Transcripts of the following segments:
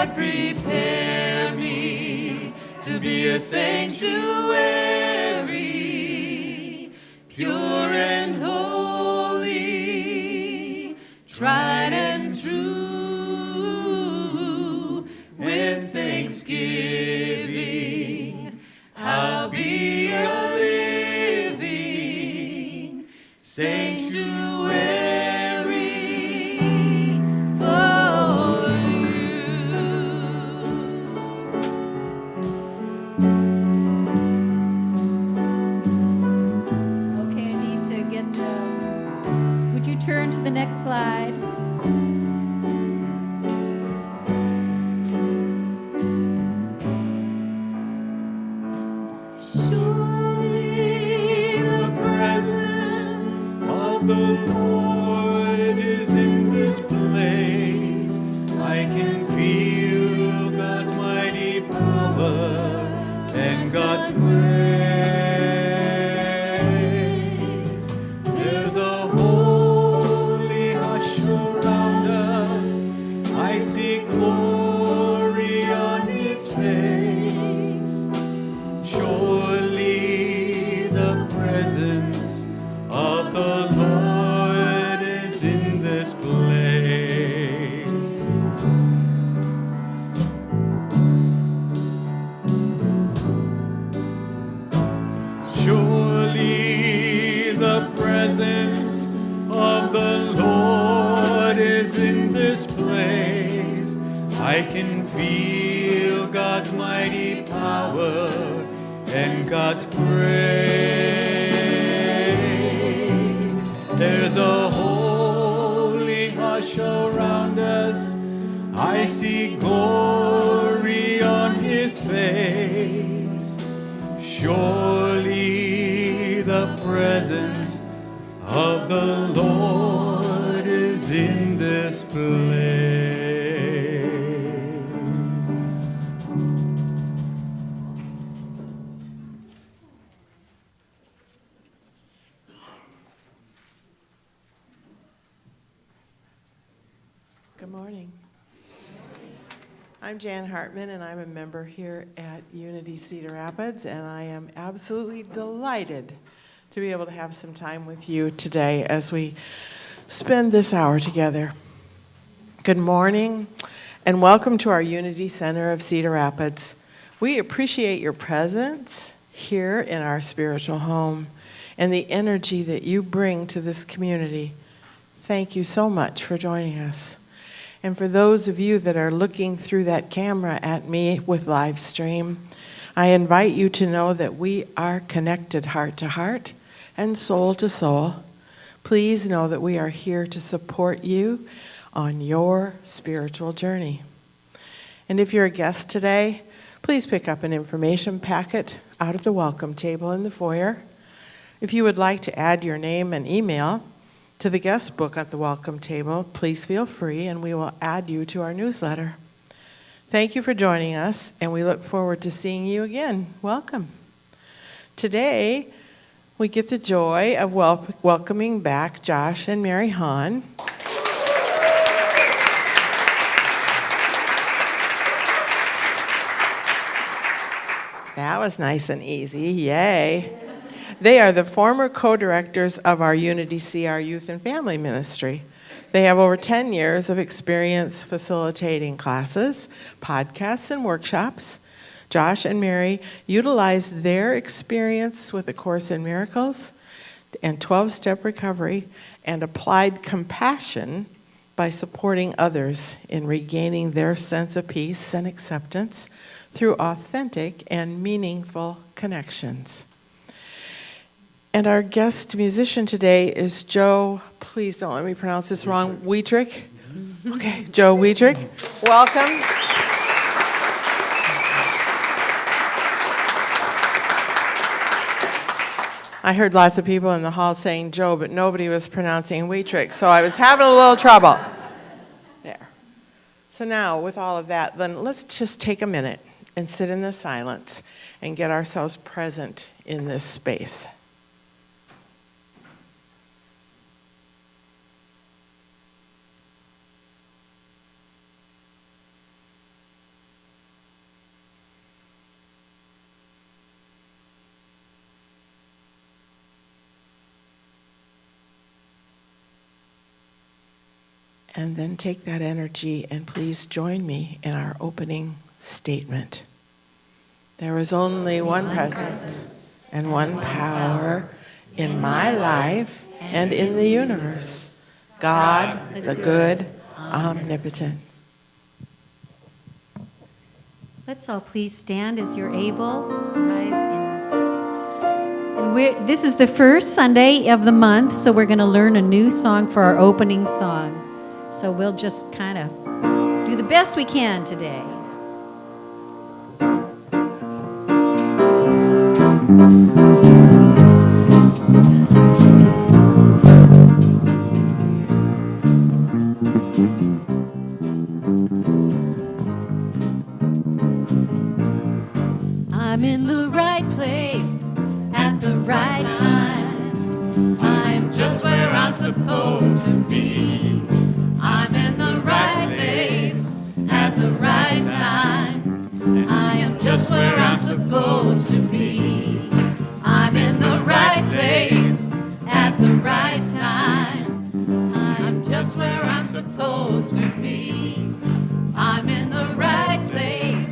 Lord, prepare me to be a sanctuary, pure and holy, tried and true. With thanksgiving, I'll be a living sanctuary for you. Okay, I need to get would you turn to the next slide? Surely the presence of the Lord is in this place. I can feel God's mighty power and God's praise. There's a holy hush around us. I see glory on His face. Surely the presence of the Lord is in this place. Surely the presence of the Lord is in this place. I can feel God's mighty power and God's praise. There's a holy hush around us. I see glory on His face. Surely the presence of the Lord is in this place. Good morning. I'm Jan Hartman, and I'm a member here at Unity Cedar Rapids, and I am absolutely delighted to be able to have some time with you today as we spend this hour together. Good morning, and welcome to our Unity Center of Cedar Rapids. We appreciate your presence here in our spiritual home and the energy that you bring to this community. Thank you so much for joining us. And for those of you that are looking through that camera at me with live stream, I invite you to know that we are connected heart to heart and soul to soul. Please know that we are here to support you on your spiritual journey. And if you're a guest today, please pick up an information packet out of the welcome table in the foyer. If you would like to add your name and email to the guest book at the welcome table, please feel free and we will add you to our newsletter. Thank you for joining us, and we look forward to seeing you again. Welcome. Today, we get the joy of welcoming back Josh and Mary Haun. That was nice and easy. Yay. They are the former co-directors of our Unity CR Youth and Family Ministry. They have over 10 years of experience facilitating classes, podcasts, and workshops. Josh and Mary utilized their experience with A Course in Miracles and 12-step recovery and applied compassion by supporting others in regaining their sense of peace and acceptance through authentic and meaningful connections. And our guest musician today is Joe, please don't let me pronounce this wrong, Wietrich. Okay, Joe Wietrich, welcome. I heard lots of people in the hall saying Joe, but nobody was pronouncing Wietrich, so I was having a little trouble. There. So now, with all of that, then let's just take a minute and sit in the silence and get ourselves present in this space. And then take that energy and please join me in our opening statement. There is only one presence and one power in my life and in the universe. God, the good, omnipotent. Let's all please stand as you're able. This is the first Sunday of the month, so we're going to learn a new song for our opening song. So we'll just kind of do the best we can today. I'm in the right place at the right time. I'm just where I'm supposed to be. I'm in the right place at the right time. I am just where I'm supposed to be. I'm in the right place at the right time. I'm just where I'm supposed to be. I'm in the right place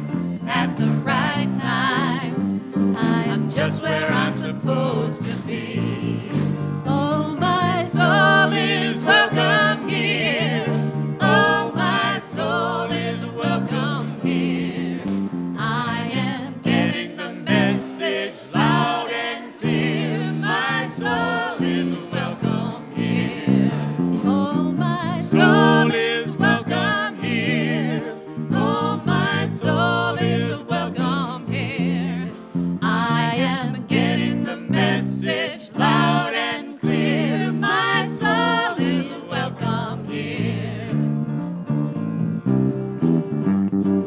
at the right time. I'm just where I'm supposed to be. Oh, my soul is welcome here. Oh, my soul is welcome here. I am getting the message loud and clear. My soul is welcome here. Oh, my soul is welcome here. Oh, my soul is welcome here. I am getting the message loud and clear. My soul is welcome here.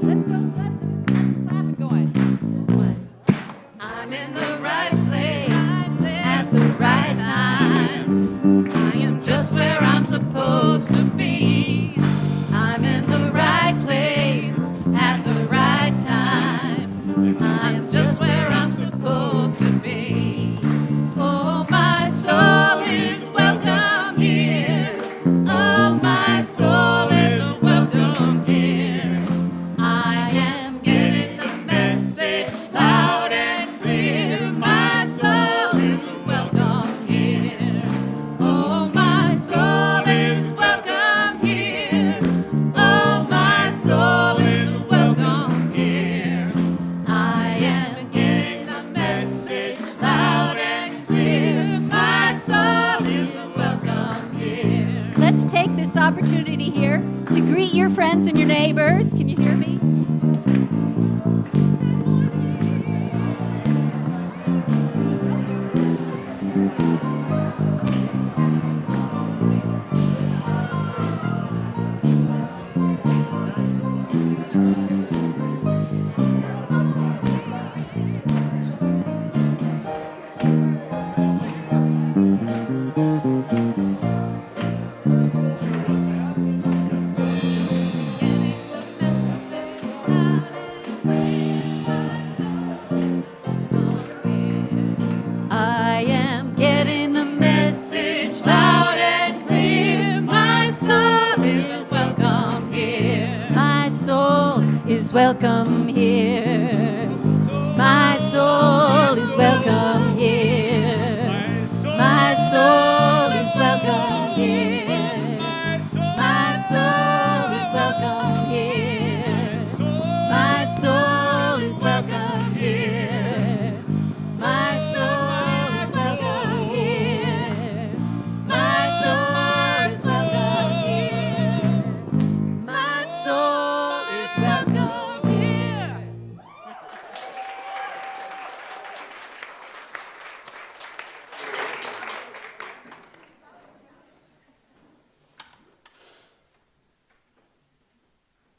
Let's go, clap it going. I'm in the right place at the right time. I am just where I'm supposed to be. I'm in the right place at the right time. I'm just where I'm supposed to be. Oh, my soul is welcome here. Oh, my soul is welcome here. I am getting the message loud and clear. My soul is welcome here. Oh, my soul is welcome here. Oh, my soul is welcome here. I am getting the message loud and clear. My soul is welcome here. Let's take this opportunity here to greet your friends and your neighbors. Can you hear me? I am getting the message loud and clear. My soul is welcome here. My soul is welcome here. My soul is welcome here. My soul is welcome here. My soul is welcome here. My soul is welcome here. My soul is welcome here. My soul is welcome here. My soul is welcome here.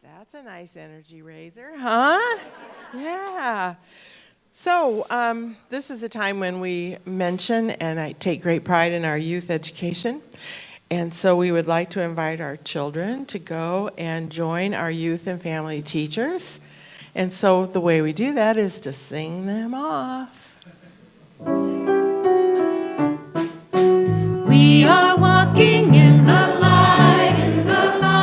That's a nice energy raiser, huh? Yeah. So this is a time when we mention and I take great pride in our youth education. And so we would like to invite our children to go and join our youth and family teachers. And so the way we do that is to sing them off. We are walking in the light, in the light.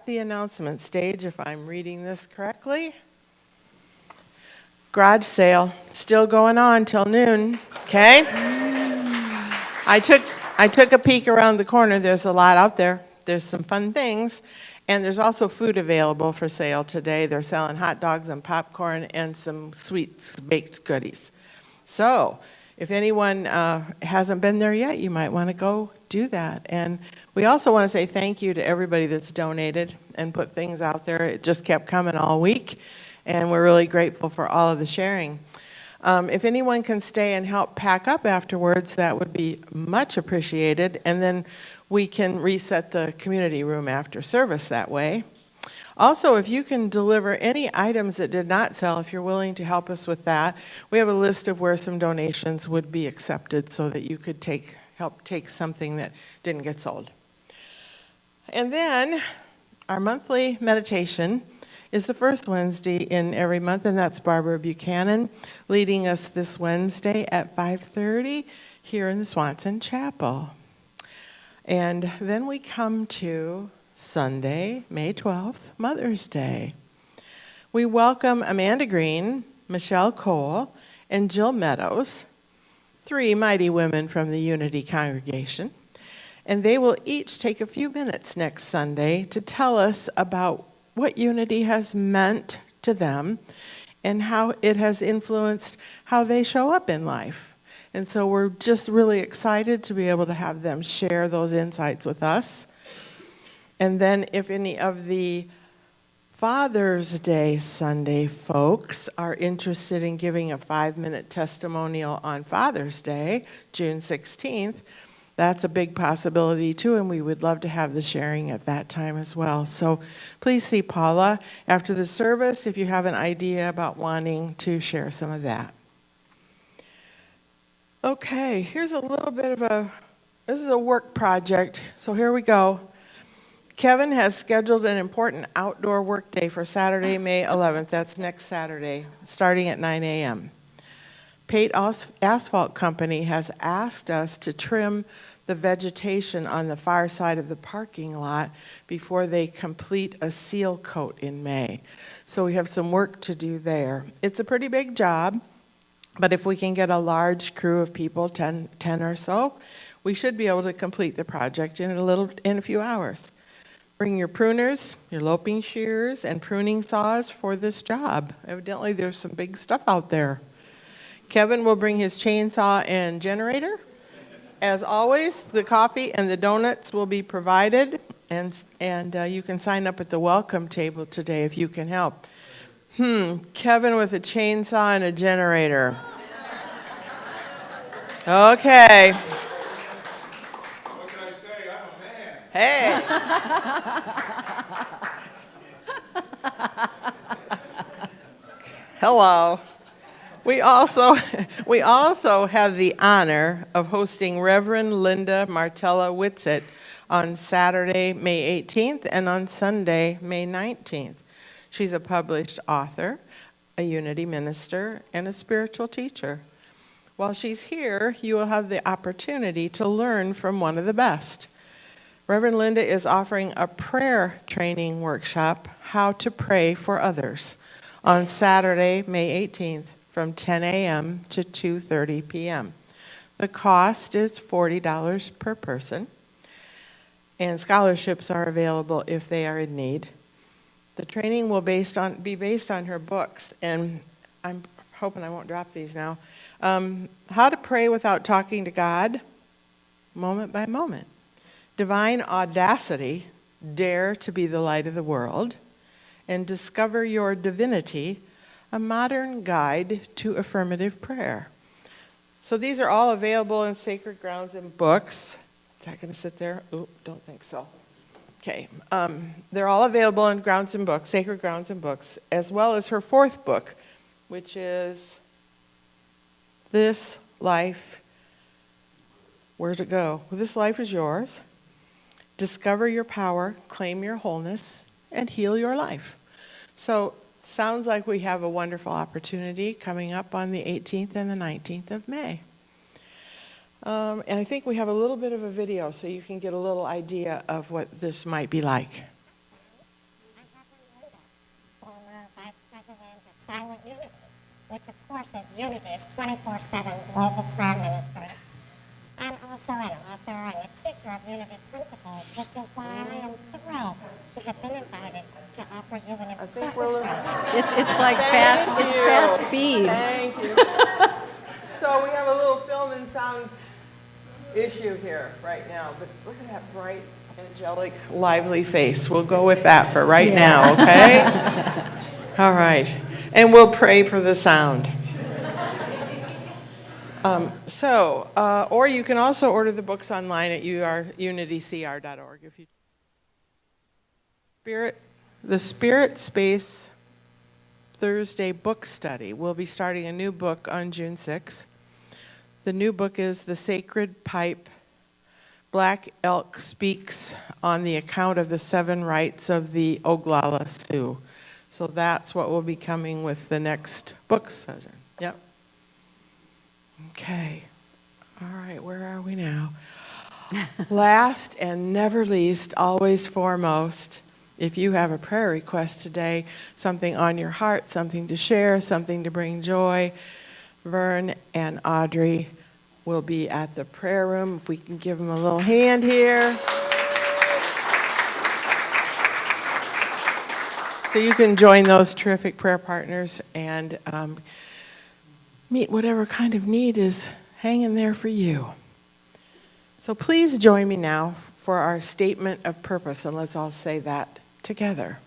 the announcement stage, if I'm reading this correctly. Garage sale, still going on till noon, okay? I took a peek around the corner. There's a lot out there. There's some fun things. And there's also food available for sale today. They're selling hot dogs and popcorn and some sweet baked goodies. So if anyone hasn't been there yet, you might want to go do that. And we also want to say thank you to everybody that's donated and put things out there. It just kept coming all week, and we're really grateful for all of the sharing. If anyone can stay and help pack up afterwards, that would be much appreciated. And then we can reset the community room after service that way. Also, if you can deliver any items that did not sell, if you're willing to help us with that, we have a list of where some donations would be accepted so that you could help take something that didn't get sold. And then our monthly meditation is the first Wednesday in every month, and that's Barbara Buchanan leading us this Wednesday at 5:30 here in the Swanson Chapel. And then we come to Sunday, May 12th, Mother's Day. We welcome Amanda Green, Michelle Cole, and Jill Meadows, 3 mighty women from the Unity congregation. And they will each take a few minutes next Sunday to tell us about what Unity has meant to them and how it has influenced how they show up in life. And so we're just really excited to be able to have them share those insights with us. And then if any of the Father's Day Sunday folks are interested in giving a 5-minute testimonial on Father's Day, June 16th, that's a big possibility too, and we would love to have the sharing at that time as well. So please see Paula after the service if you have an idea about wanting to share some of that. Okay, here's a little bit of this is a work project, so here we go. Kevin has scheduled an important outdoor work day for Saturday, May 11th. That's next Saturday, starting at 9 a.m. Pate Asphalt Company has asked us to trim the vegetation on the far side of the parking lot before they complete a seal coat in May. So we have some work to do there. It's a pretty big job, but if we can get a large crew of people, 10 or so, we should be able to complete the project in a few hours. Bring your pruners, your loping shears, and pruning saws for this job. Evidently, there's some big stuff out there. Kevin will bring his chainsaw and generator. As always, the coffee and the donuts will be provided, and you can sign up at the welcome table today if you can help. Kevin with a chainsaw and a generator. Okay. What can I say? I'm a man. Hey. Hello. We also have the honor of hosting Reverend Linda Martella Whitsitt on Saturday, May 18th, and on Sunday, May 19th. She's a published author, a Unity minister, and a spiritual teacher. While she's here, you will have the opportunity to learn from one of the best. Reverend Linda is offering a prayer training workshop, How to Pray for Others, on Saturday, May 18th, from 10 a.m. to 2:30 p.m. The cost is $40 per person, and scholarships are available if they are in need. The training will be based on her books, and I'm hoping I won't drop these now. How to Pray Without Talking to God, Moment by Moment. Divine Audacity, Dare to Be the Light of the World. And Discover Your Divinity, a modern guide to affirmative prayer. So these are all available in Sacred Grounds and Books. Is that going to sit there? Ooh, don't think so. Okay. They're all available in Grounds and Books, Sacred Grounds and Books, as well as her 4th book, which is This Life. Where's it go? This Life is Yours. Discover Your Power, Claim Your Wholeness, and Heal Your Life. So sounds like we have a wonderful opportunity coming up on the 18th and the 19th of May. And I think we have a little bit of a video so you can get a little idea of what this might be like. Unity's 24/7 global prayer ministry. I'm also an author and a teacher of Unity principles, which is why I am thrilled to have been invited to offer you an important It's like fast. It's fast speed. Thank you. So we have a little film and sound issue here right now, but look at that bright, angelic, lively face. We'll go with that for right now, okay? All right. And we'll pray for the sound. Or you can also order the books online at unitycr.org. If you the Spirit Space Thursday book study. We'll be starting a new book on June 6th. The new book is The Sacred Pipe. Black Elk speaks on the account of the 7 rights of the Oglala Sioux. So that's what will be coming with the next book session. Yep. Okay. All right, where are we now? Last and never least, always foremost, if you have a prayer request today, something on your heart, something to share, something to bring joy, Vern and Audrey will be at the prayer room. If we can give them a little hand here. So you can join those terrific prayer partners and meet whatever kind of need is hanging there for you. So please join me now for our statement of purpose, and let's all say that together.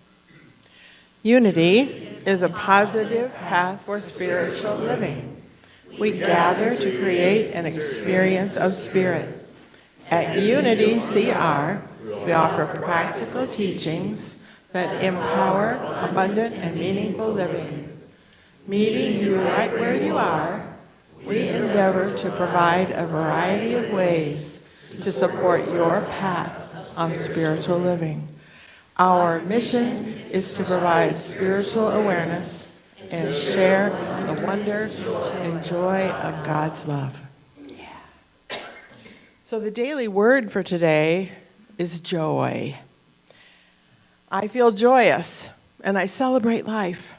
Unity is a positive path for spiritual living. We gather to create an experience of spirit. At Unity CR, we offer practical teachings that empower abundant and meaningful living. Meeting you right where you are, we endeavor to provide a variety of ways to support your path of spiritual living. Our mission is to provide spiritual awareness and share the wonder and joy of God's love. Yeah. So the daily word for today is joy. I feel joyous and I celebrate life.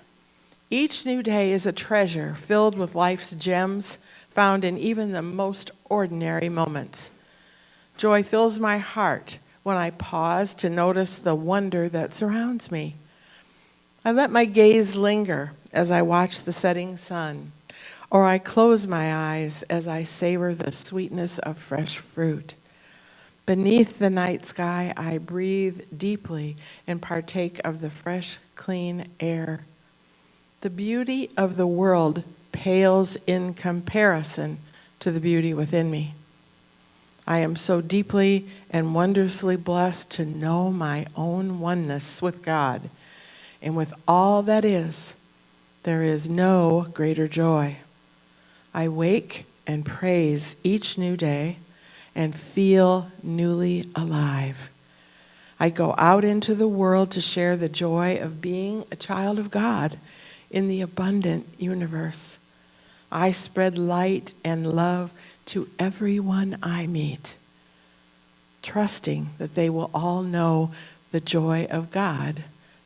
Each new day is a treasure filled with life's gems found in even the most ordinary moments. Joy fills my heart when I pause to notice the wonder that surrounds me. I let my gaze linger as I watch the setting sun, or I close my eyes as I savor the sweetness of fresh fruit. Beneath the night sky, I breathe deeply and partake of the fresh, clean air. The beauty of the world pales in comparison to the beauty within me. I am so deeply and wondrously blessed to know my own oneness with God, and with all that is, there is no greater joy. I wake and praise each new day and feel newly alive. I go out into the world to share the joy of being a child of God in the abundant universe. I spread light and love to everyone I meet, trusting that they will all know the joy of God,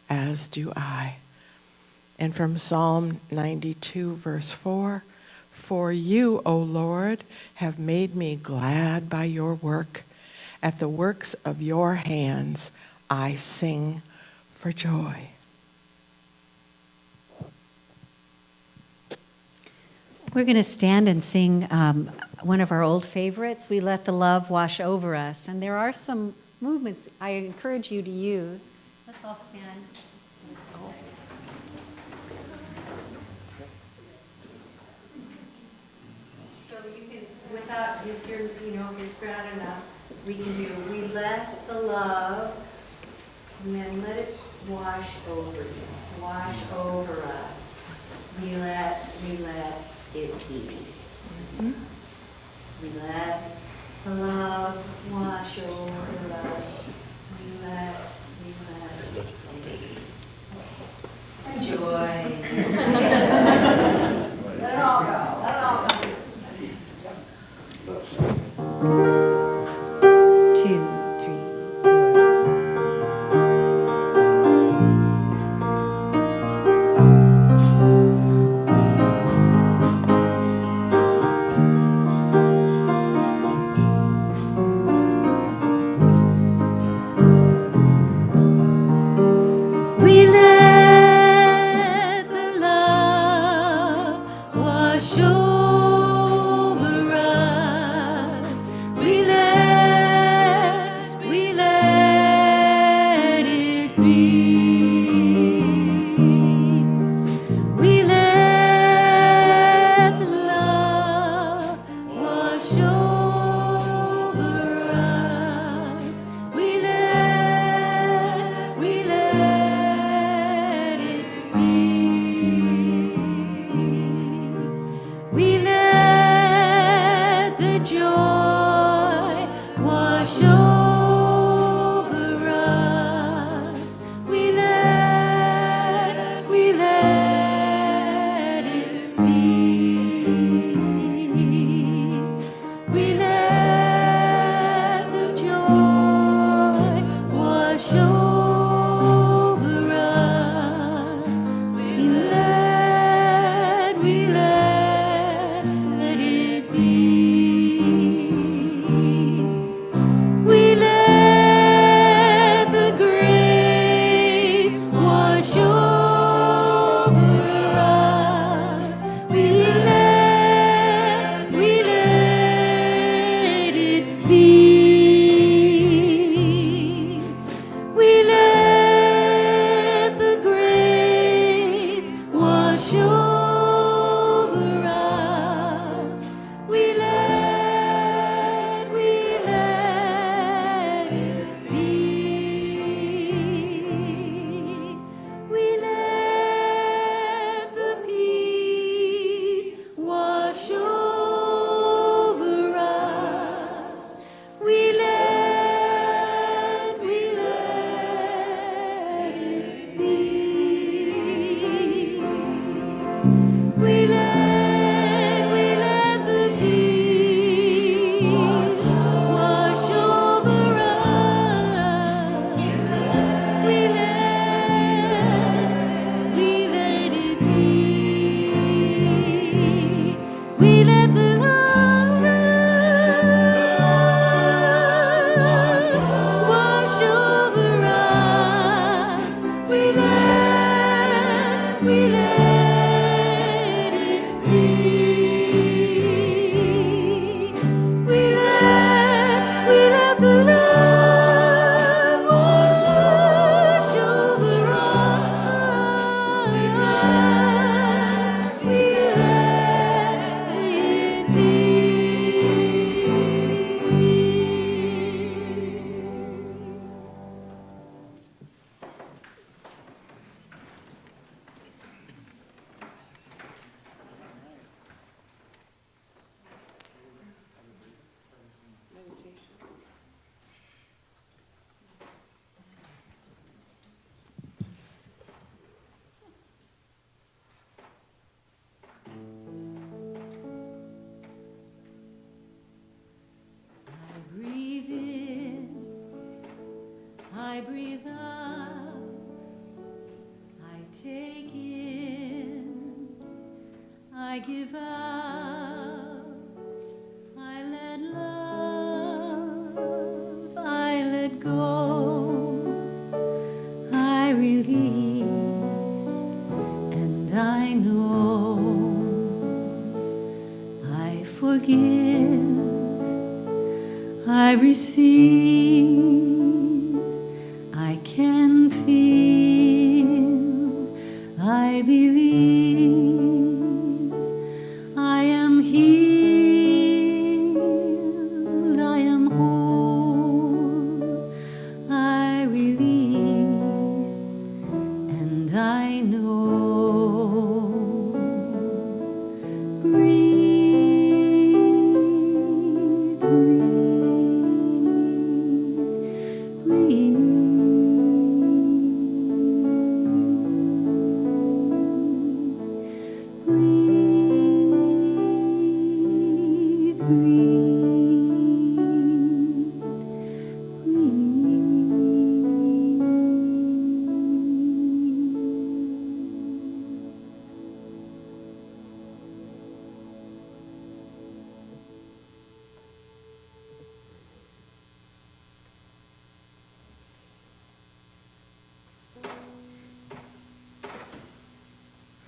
as do I. And from Psalm 92, verse 4, "For you, O Lord, have made me glad by your work. At the works of your hands I sing for joy." We're going to stand and sing one of our old favorites, "We Let the Love Wash Over Us." And there are some movements I encourage you to use. Let's all stand. So you can, without, if you're, if you're spread out enough, we can do, "We let the love," and then let it wash over you, wash over us. We let it be. Mm-hmm. We let the love wash over us. We let it be. Enjoy. Let it all go. Let it all go. 2, 3, 4. I give up, I let love, I let go, I release, and I know I forgive, I receive, I can feel, I believe, I am healed, I am whole, I release, and I know. Breathe, breathe, breathe. Breathe,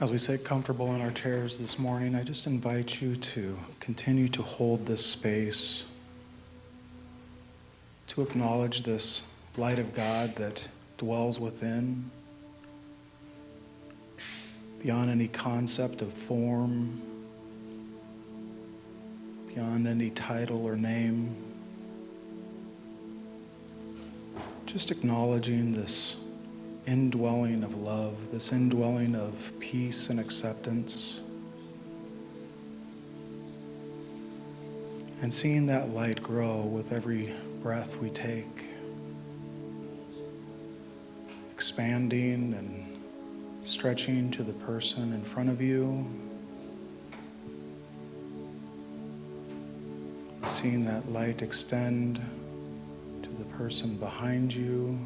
As we sit comfortable in our chairs this morning, I just invite you to continue to hold this space, to acknowledge this light of God that dwells within, beyond any concept of form, beyond any title or name. Just acknowledging this indwelling of love, this indwelling of peace and acceptance, and seeing that light grow with every breath we take, expanding and stretching to the person in front of you, seeing that light extend to the person behind you,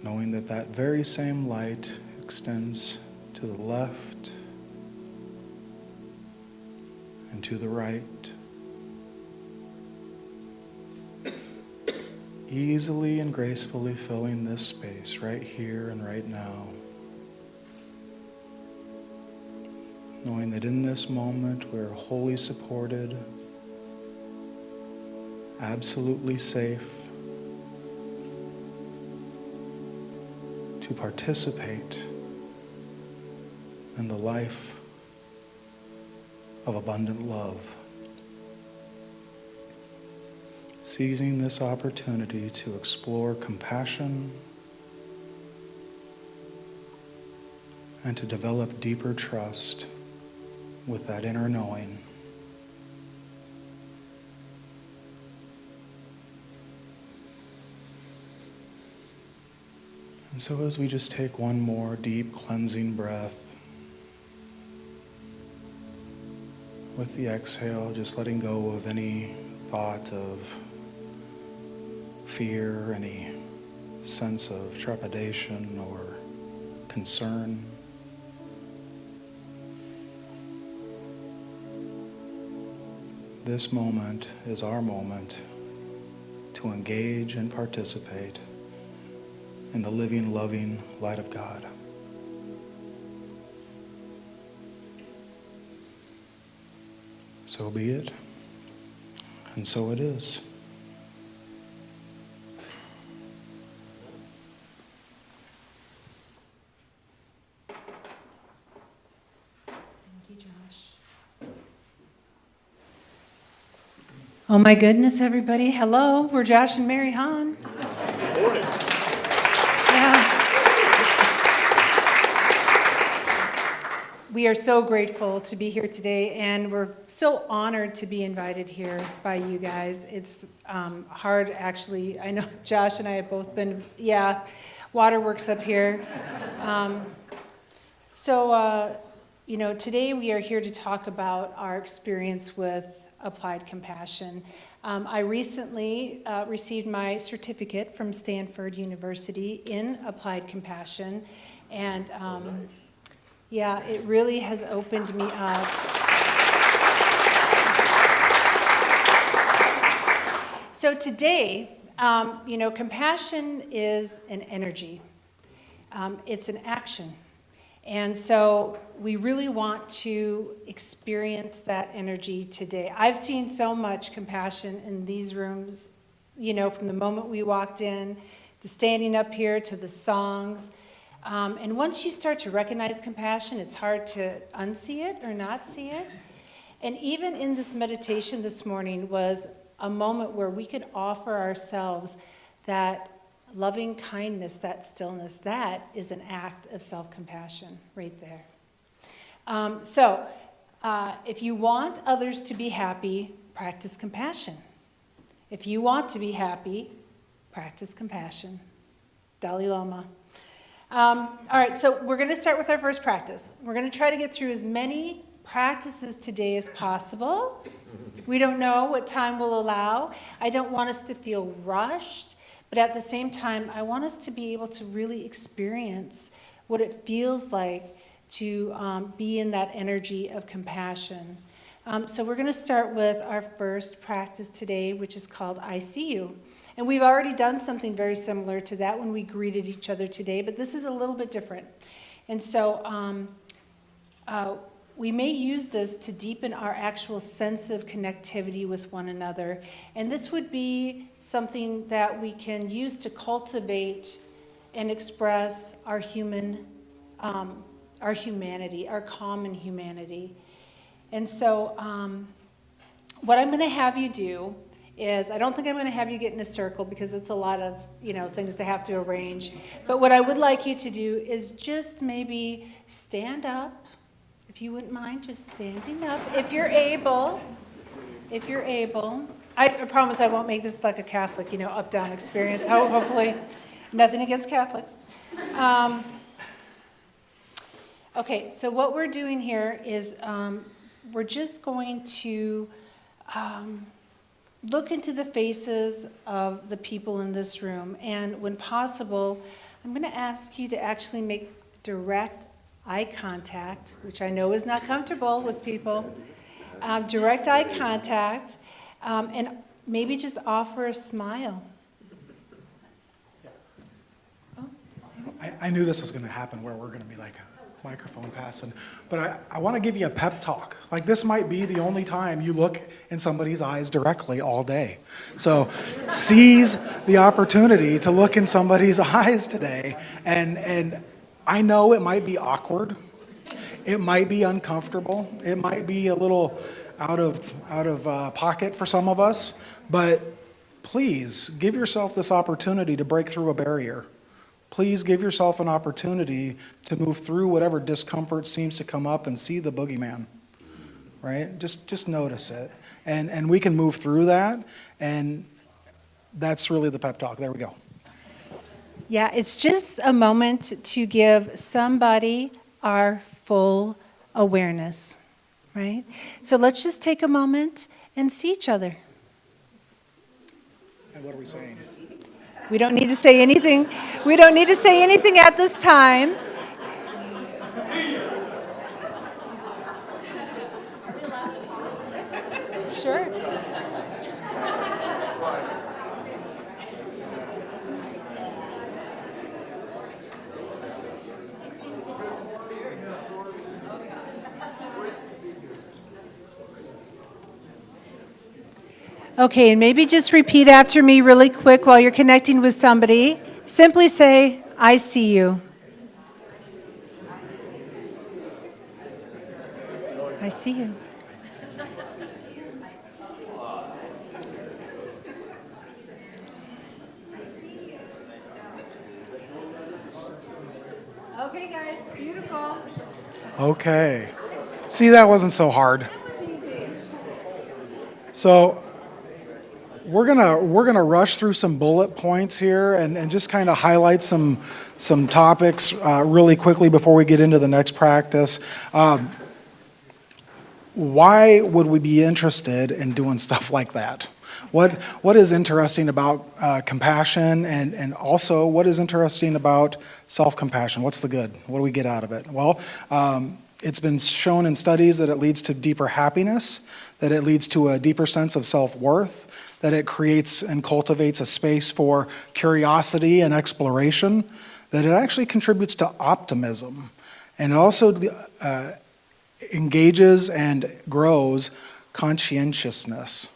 knowing that that very same light extends to the left and to the right, easily and gracefully filling this space right here and right now, knowing that in this moment we're wholly supported, absolutely safe to participate in the life of abundant love. Seizing this opportunity to explore compassion and to develop deeper trust with that inner knowing. And so as we just take one more deep cleansing breath, with the exhale, just letting go of any thought of fear, any sense of trepidation or concern. This moment is our moment to engage and participate in the living, loving light of God. So be it, and so it is. Thank you, Josh. Oh my goodness, everybody. Hello, we're Josh and Mary Haun. Yeah. We are so grateful to be here today, and we're so honored to be invited here by you guys. It's hard, actually. I know Josh and I have both been, waterworks up here. Today we are here to talk about our experience with applied compassion. I recently received my certificate from Stanford University in applied compassion, and Yeah, it really has opened me up. So today, compassion is an energy. It's an action. And so we really want to experience that energy today. I've seen so much compassion in these rooms, from the moment we walked in, to standing up here, to the songs. And once you start to recognize compassion, it's hard to unsee it or not see it. And even in this meditation this morning was a moment where we could offer ourselves that loving kindness, that stillness. That is an act of self-compassion right there. If you want others to be happy, practice compassion. If you want to be happy, practice compassion. Dalai Lama. All right, so we're going to start with our first practice. We're going to try to get through as many practices today as possible. We don't know what time will allow. I don't want us to feel rushed, but at the same time, I want us to be able to really experience what it feels like to be in that energy of compassion. So we're going to start with our first practice today, which is called I See You. And we've already done something very similar to that when we greeted each other today, but this is a little bit different. And so we may use this to deepen our actual sense of connectivity with one another. And this would be something that we can use to cultivate and express our humanity, our common humanity. And so what I'm going to have you do is, I don't think I'm going to have you get in a circle because it's a lot of, things to have to arrange. But what I would like you to do is just maybe stand up, if you wouldn't mind just standing up, if you're able. I promise I won't make this like a Catholic, up-down experience. Hopefully, nothing against Catholics. Okay, so what we're doing here is we're just going to look into the faces of the people in this room. And when possible, I'm going to ask you to actually make direct eye contact, which I know is not comfortable with people. Direct eye contact, and maybe just offer a smile. I knew this was going to happen where we're going to be like a microphone passing, but I want to give you a pep talk. Like, this might be the only time you look in somebody's eyes directly all day. So seize the opportunity to look in somebody's eyes today. And I know it might be awkward. It might be uncomfortable. It might be a little out of pocket for some of us, but please give yourself this opportunity to break through a barrier. Please give yourself an opportunity to move through whatever discomfort seems to come up and see the boogeyman, right? Just notice it. And we can move through that, and that's really the pep talk. There we go. Yeah, it's just a moment to give somebody our full awareness, right? So let's just take a moment and see each other. And what are we saying? We don't need to say anything. We don't need to say anything at this time. Sure. Okay, and maybe just repeat after me really quick while you're connecting with somebody. Simply say, I see you. I see you. Okay, guys, beautiful. Okay. See, that wasn't so hard. So we're gonna rush through some bullet points here and just kind of highlight some topics really quickly before we get into the next practice. Why would we be interested in doing stuff like that? What is interesting about compassion, and also what is interesting about self-compassion? What's the good? What do we get out of it? Well, it's been shown in studies that it leads to deeper happiness, that it leads to a deeper sense of self-worth, that it creates and cultivates a space for curiosity and exploration, that it actually contributes to optimism, and it also engages and grows conscientiousness.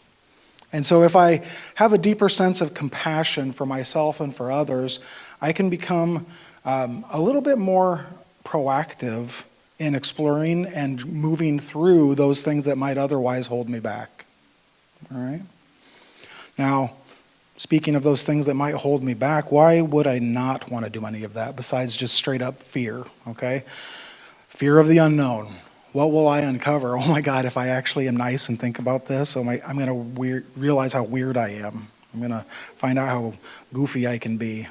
And so if I have a deeper sense of compassion for myself and for others, I can become a little bit more proactive in exploring and moving through those things that might otherwise hold me back. All right? Now, speaking of those things that might hold me back, why would I not want to do any of that besides just straight up fear, okay? Fear of the unknown. What will I uncover? Oh my God, if I actually am nice and think about this, I'm going to realize how weird I am. I'm going to find out how goofy I can be.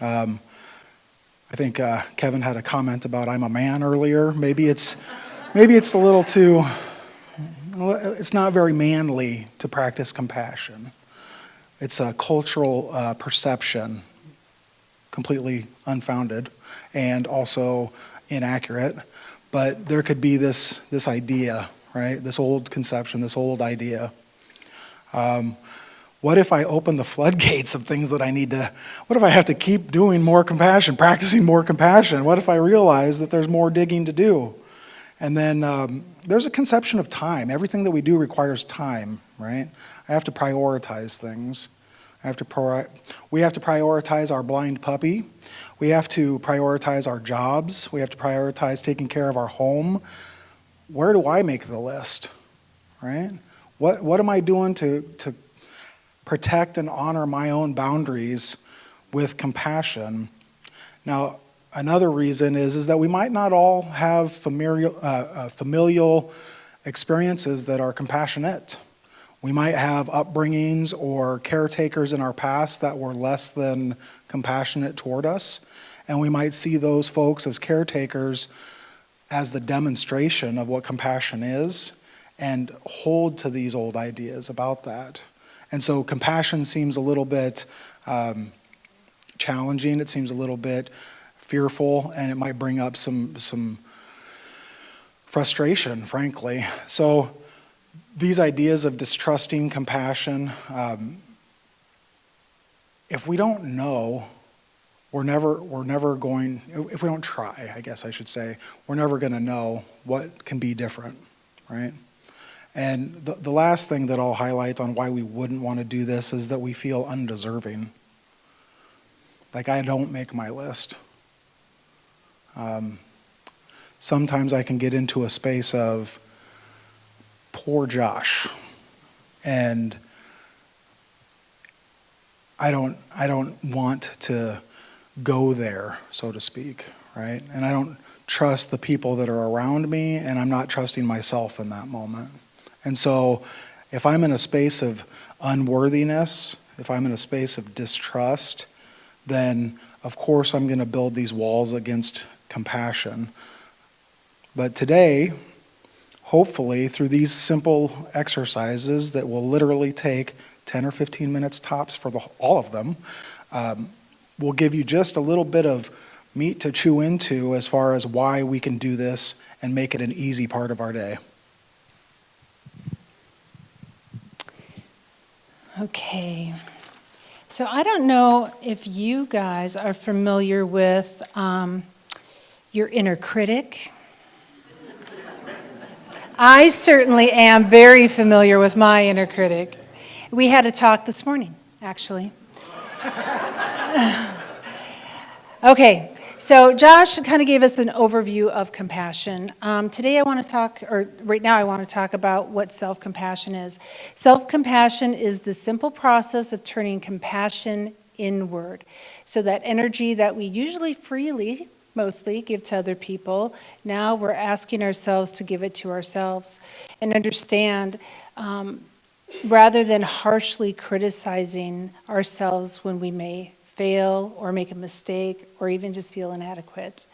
I think Kevin had a comment about I'm a man earlier. Maybe it's a little too, it's not very manly to practice compassion. It's a cultural perception, completely unfounded and also inaccurate. But there could be this idea, right? This old conception, this old idea. What if I open the floodgates of things that I need to, what if I have to keep doing more compassion, practicing more compassion? What if I realize that there's more digging to do? And then there's a conception of time. Everything that we do requires time, right? I have to prioritize things. We have to prioritize our blind puppy. We have to prioritize our jobs. We have to prioritize taking care of our home. Where do I make the list, right? What am I doing to protect and honor my own boundaries with compassion? Now, another reason is that we might not all have familial experiences that are compassionate. We might have upbringings or caretakers in our past that were less than compassionate toward us, and we might see those folks as caretakers as the demonstration of what compassion is and hold to these old ideas about that. And so compassion seems a little bit challenging, it seems a little bit fearful, and it might bring up some frustration, frankly. So these ideas of distrusting compassion, if we don't know, we're never going, if we don't try, I guess I should say, we're never going to know what can be different, right? And the last thing that I'll highlight on why we wouldn't want to do this is that we feel undeserving. Like, I don't make my list. Sometimes I can get into a space of, poor Josh, and I don't want to go there, so to speak, right? And I don't trust the people that are around me, and I'm not trusting myself in that moment. And so if I'm in a space of unworthiness, if I'm in a space of distrust, then of course I'm going to build these walls against compassion. But today, hopefully, through these simple exercises that will literally take 10 or 15 minutes tops for all of them, will give you just a little bit of meat to chew into as far as why we can do this and make it an easy part of our day. Okay. So I don't know if you guys are familiar with your inner critic. I certainly am very familiar with my inner critic. We had a talk this morning, actually. Okay, so Josh kind of gave us an overview of compassion. Today I want to talk, or right now I want to talk about what self-compassion is. Self-compassion is the simple process of turning compassion inward. So that energy that we usually freely, mostly, give to other people, now we're asking ourselves to give it to ourselves and understand, rather than harshly criticizing ourselves when we may fail or make a mistake or even just feel inadequate.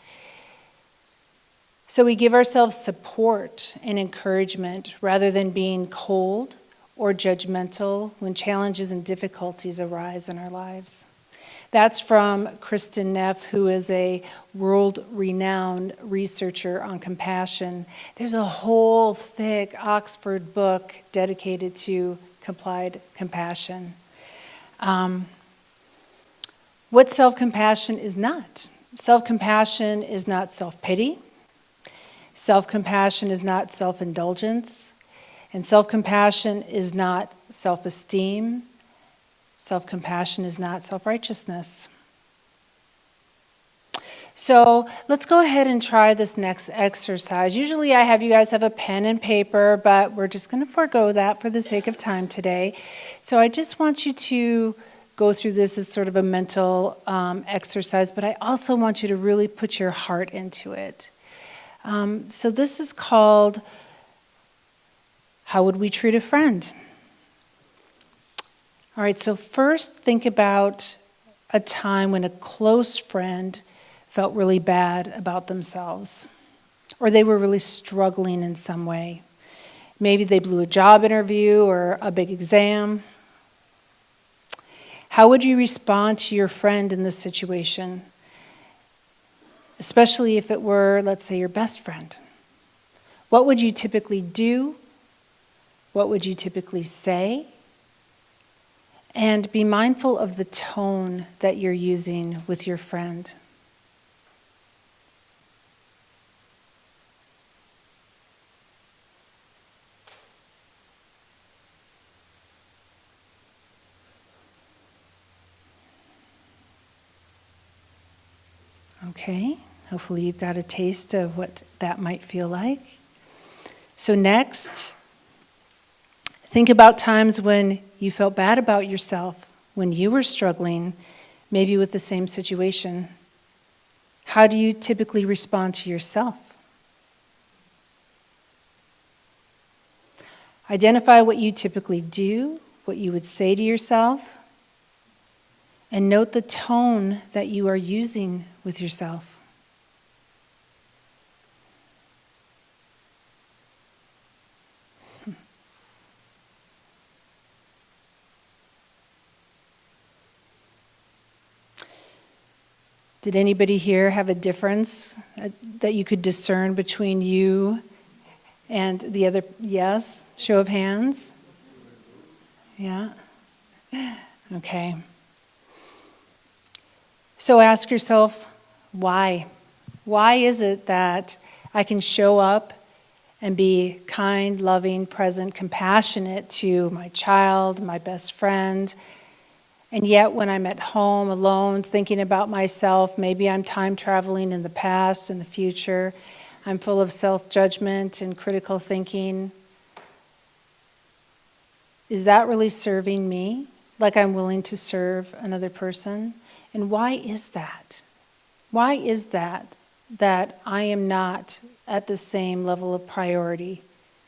So we give ourselves support and encouragement rather than being cold or judgmental when challenges and difficulties arise in our lives. That's from Kristen Neff, who is a world-renowned researcher on compassion. There's a whole thick Oxford book dedicated to applied compassion. What self-compassion is not. Self-compassion is not self-pity. Self-compassion is not self-indulgence. And self-compassion is not self-esteem. Self-compassion is not self-righteousness. So let's go ahead and try this next exercise. Usually I have you guys have a pen and paper, but we're just going to forego that for the sake of time today. So I just want you to go through this as sort of a mental exercise, but I also want you to really put your heart into it. So this is called, how would we treat a friend? All right, so first think about a time when a close friend felt really bad about themselves, or they were really struggling in some way. Maybe they blew a job interview or a big exam. How would you respond to your friend in this situation? Especially if it were, let's say, your best friend. What would you typically do? What would you typically say? And be mindful of the tone that you're using with your friend. Okay, hopefully you've got a taste of what that might feel like. So next, think about times when you felt bad about yourself, when you were struggling, maybe with the same situation. How do you typically respond to yourself? Identify what you typically do, what you would say to yourself, and note the tone that you are using with yourself. Did anybody here have a difference that you could discern between you and the other? Yes? Show of hands? Yeah? Okay. So ask yourself, why? Why is it that I can show up and be kind, loving, present, compassionate to my child, my best friend, and yet when I'm at home alone thinking about myself, maybe I'm time traveling in the past and the future, I'm full of self-judgment and critical thinking. Is that really serving me like I'm willing to serve another person? And why is that? Why is that I am not at the same level of priority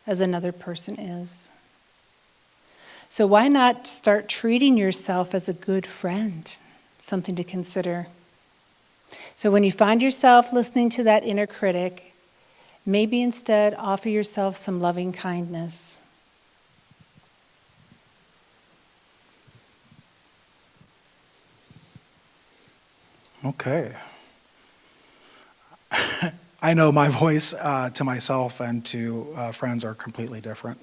as another person is? So why not start treating yourself as a good friend? Something to consider. So when you find yourself listening to that inner critic, maybe instead offer yourself some loving kindness. Okay. I know my voice to myself and to friends are completely different.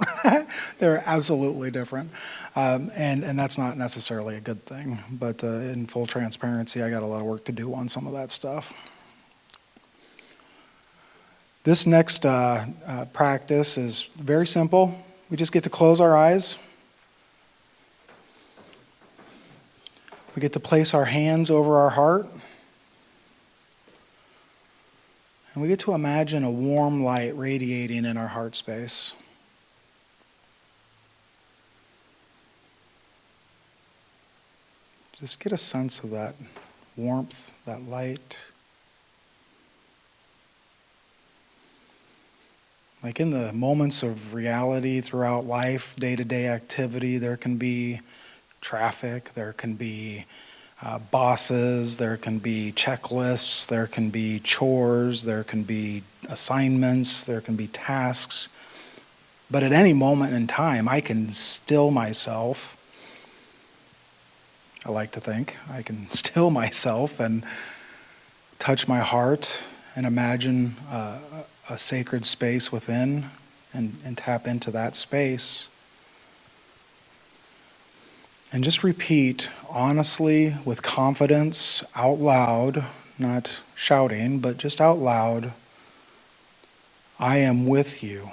They're absolutely different. And that's not necessarily a good thing. But in full transparency, I got a lot of work to do on some of that stuff. This next practice is very simple. We just get to close our eyes. We get to place our hands over our heart. And we get to imagine a warm light radiating in our heart space. Just get a sense of that warmth, that light. Like in the moments of reality throughout life, day-to-day activity, there can be traffic, there can be bosses, there can be checklists, there can be chores, there can be assignments, there can be tasks. But at any moment in time, I can still myself. I like to think I can still myself and touch my heart and imagine a sacred space within and tap into that space. And just repeat honestly, with confidence, out loud, not shouting, but just out loud, I am with you.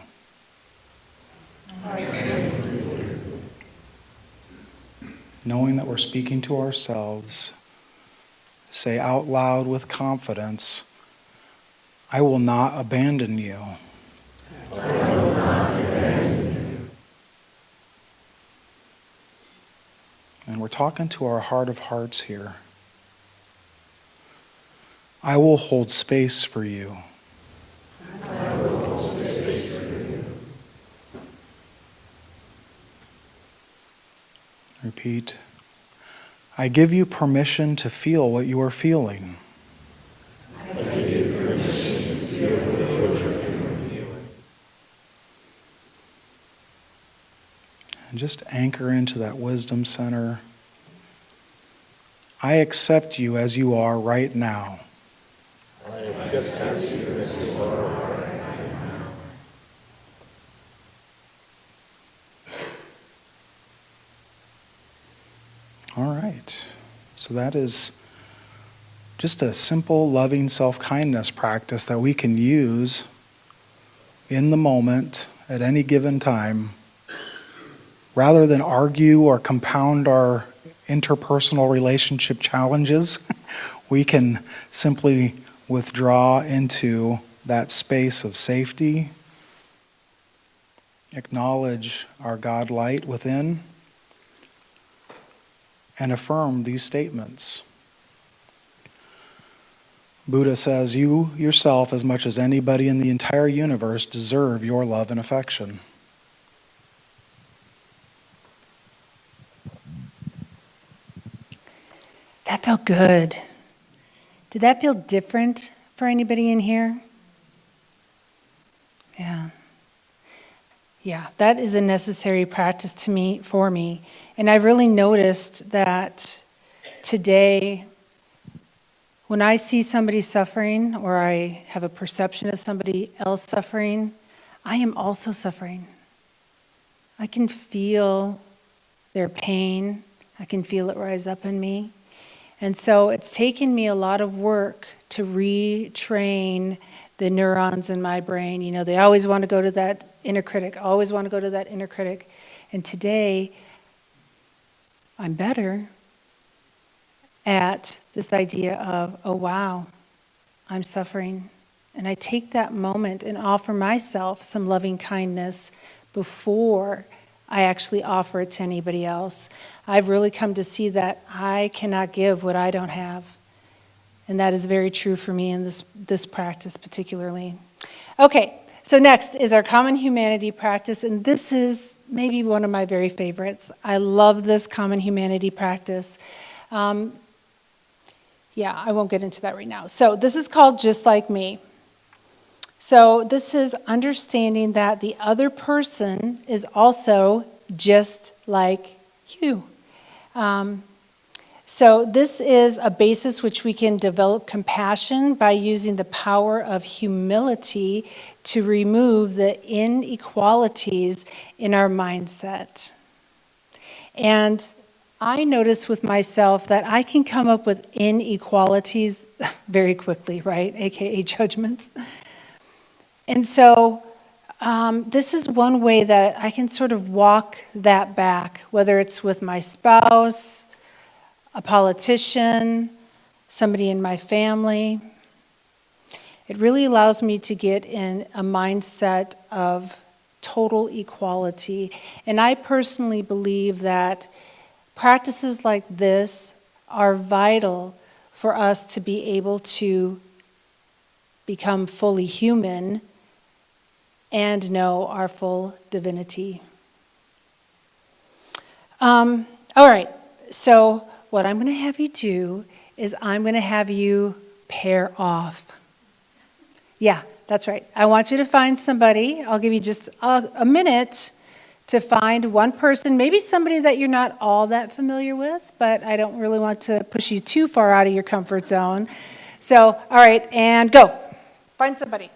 Knowing that we're speaking to ourselves, say out loud with confidence, I will not abandon you. And we're talking to our heart of hearts here. I will hold space for you. Repeat. I give you permission to feel what you are feeling. And just anchor into that wisdom center. I accept you as you are right now. All right. So that is just a simple, loving self-kindness practice that we can use in the moment at any given time. Rather than argue or compound our interpersonal relationship challenges, we can simply withdraw into that space of safety, acknowledge our God light within, and affirm these statements. Buddha says, you yourself, as much as anybody in the entire universe, deserve your love and affection. That felt good. Did that feel different for anybody in here? Yeah. Yeah, that is a necessary practice for me. And I've really noticed that today, when I see somebody suffering or I have a perception of somebody else suffering, I am also suffering. I can feel their pain. I can feel it rise up in me. And so it's taken me a lot of work to retrain the neurons in my brain. You know, they always want to go to that inner critic, always want to go to that inner critic. And today, I'm better at this idea of, oh wow, I'm suffering. And I take that moment and offer myself some loving kindness before I actually offer it to anybody else. I've really come to see that I cannot give what I don't have. And that is very true for me in this practice particularly. Okay, so next is our common humanity practice, and this is maybe one of my very favorites. I love this common humanity practice. I won't get into that right now. So this is called Just Like Me. So this is understanding that the other person is also just like you. So this is a basis which we can develop compassion by using the power of humility to remove the inequalities in our mindset. And I notice with myself that I can come up with inequalities very quickly, right? AKA judgments. And so this is one way that I can sort of walk that back, whether it's with my spouse, a politician, somebody in my family. It really allows me to get in a mindset of total equality. And I personally believe that practices like this are vital for us to be able to become fully human and know our full divinity. All right, so what I'm going to have you do is I'm going to have you pair off. Yeah, That's right. I want you to find somebody. I'll give you just a minute to find one person, maybe somebody that you're not all that familiar with, but I don't really want to push you too far out of your comfort zone. So, all right, and go. Find somebody.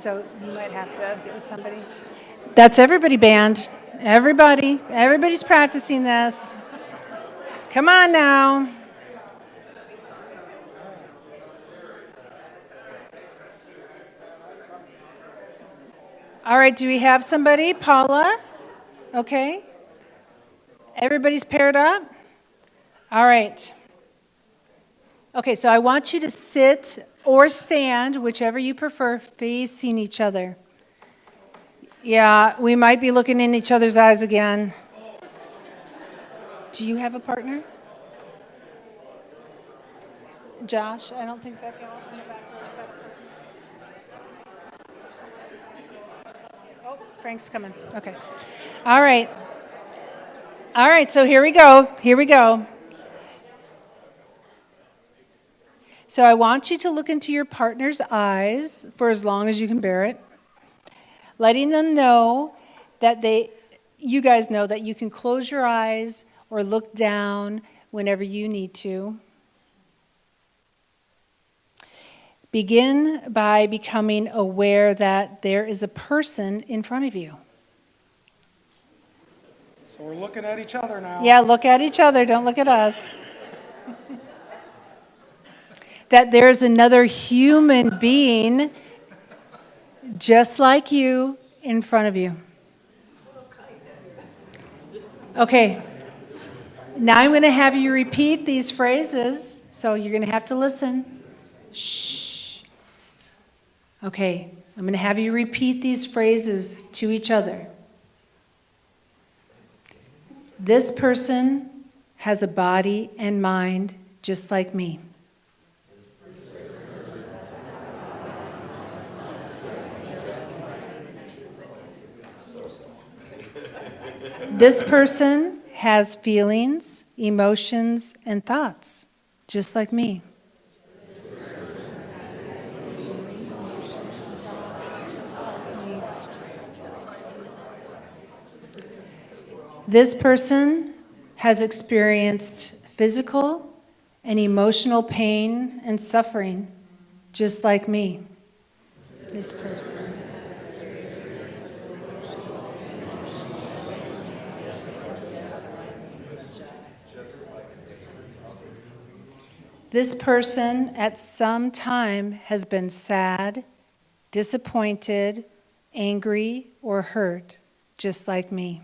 So you might have to get with somebody. That's everybody, band. Everybody's practicing this. Come on now. All right, do we have somebody? Paula? Okay. Everybody's paired up? All right. Okay, so I want you to sit or stand, whichever you prefer, facing each other. Yeah, we might be looking in each other's eyes again. Do you have a partner? Josh, I don't think that gal in the back row's got a partner. Oh, Frank's coming. Okay. All right. All right, so here we go. Here we go. So I want you to look into your partner's eyes for as long as you can bear it, letting them know that you guys know that you can close your eyes or look down whenever you need to. Begin by becoming aware that there is a person in front of you. So we're looking at each other now. Yeah, look at each other, don't look at us. That there's another human being just like you in front of you. Okay, now I'm going to have you repeat these phrases, so you're going to have to listen. Shh. Okay, I'm going to have you repeat these phrases to each other. This person has a body and mind just like me. This person has feelings, emotions, and thoughts, just like me. This person has experienced physical and emotional pain and suffering, just like me. This person. This person at some time has been sad, disappointed, angry, or hurt, just like me.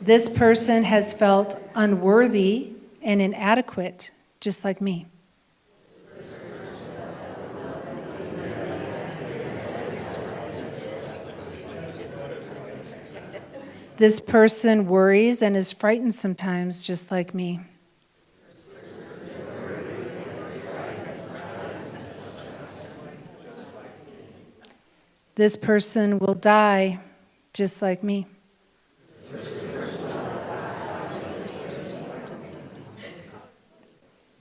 This person has felt unworthy and inadequate, just like me. This person worries and is frightened sometimes, just like me. This person will die, just like me.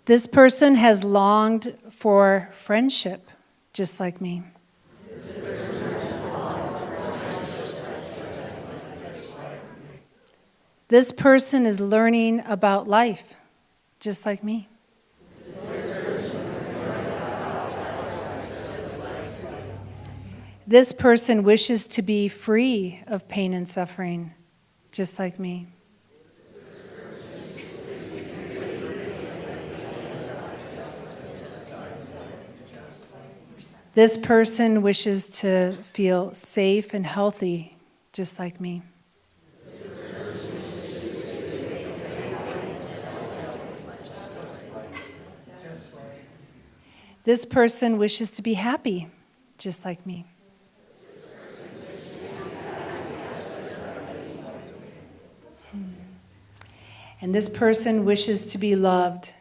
This person has longed for friendship, just like me. This person is learning about life, just like me. This person wishes to be free of pain and suffering, just like me. This person wishes to feel safe and healthy, just like me. This person wishes to be happy, just like me. And this person wishes to be loved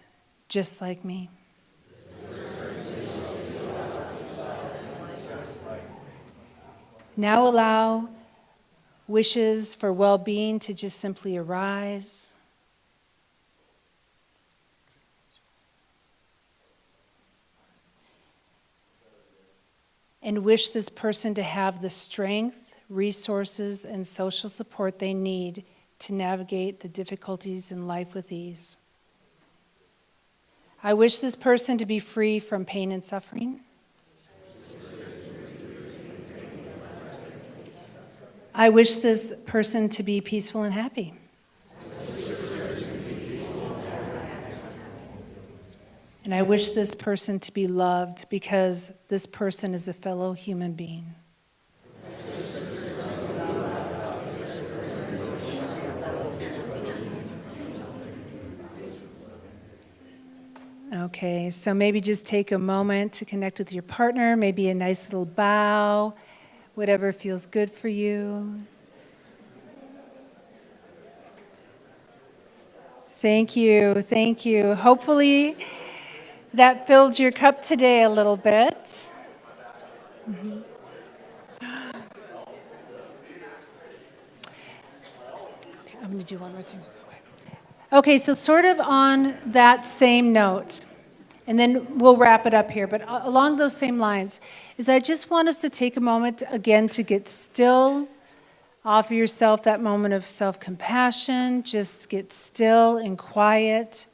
just like me. Now allow wishes for well-being to just simply arise. And wish this person to have the strength, resources, and social support they need to navigate the difficulties in life with ease. I wish this person to be free from pain and suffering. I wish this person to be peaceful and happy. And I wish this person to be loved because this person is a fellow human being. Okay, so maybe just take a moment to connect with your partner, maybe a nice little bow, whatever feels good for you. Thank you, thank you. Hopefully that filled your cup today a little bit. Mm-hmm. Okay, I'm going to do one more thing. Okay, so sort of on that same note, and then we'll wrap it up here, but along those same lines, is I just want us to take a moment again to get still, offer yourself that moment of self-compassion, just get still and quiet,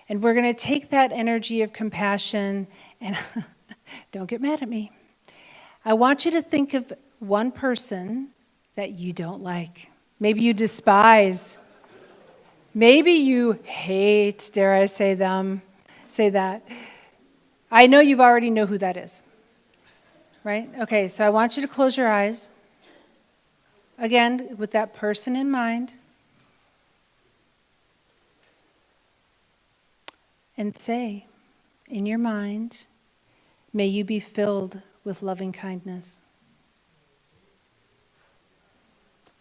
and we're going to take that energy of compassion, and don't get mad at me. I want you to think of one person that you don't like. Maybe you despise. Maybe you hate, dare I say that. I know you've already know who that is, right? Okay, so I want you to close your eyes. Again, with that person in mind. And say, in your mind, may you be filled with loving kindness.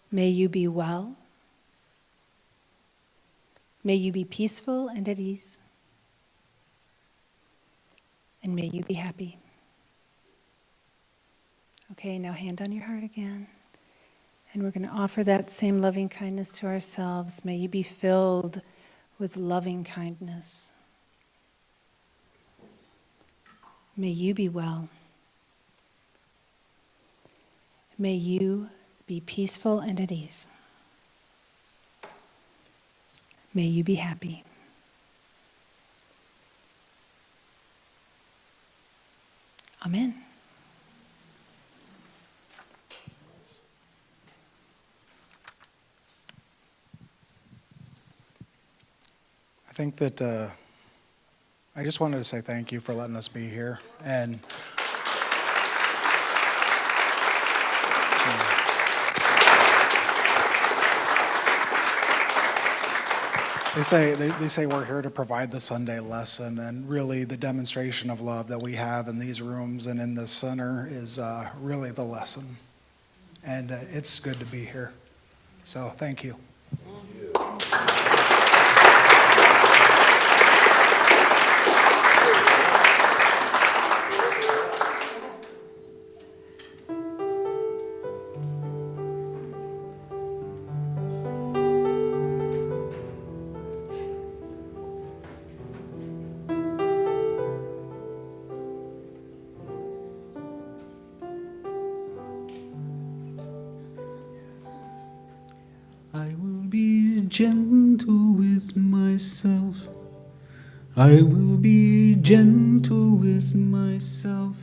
May you be well. May you be peaceful and at ease. And may you be happy. Okay, now hand on your heart again. And we're going to offer that same loving kindness to ourselves. May you be filled with loving kindness. May you be well. May you be peaceful and at ease. May you be happy. Amen. I think that I just wanted to say thank you for letting us be here. And they say we're here to provide the Sunday lesson, and really the demonstration of love that we have in these rooms and in this center is really the lesson. And it's good to be here. So thank you. I will be gentle with myself. I will be gentle with myself.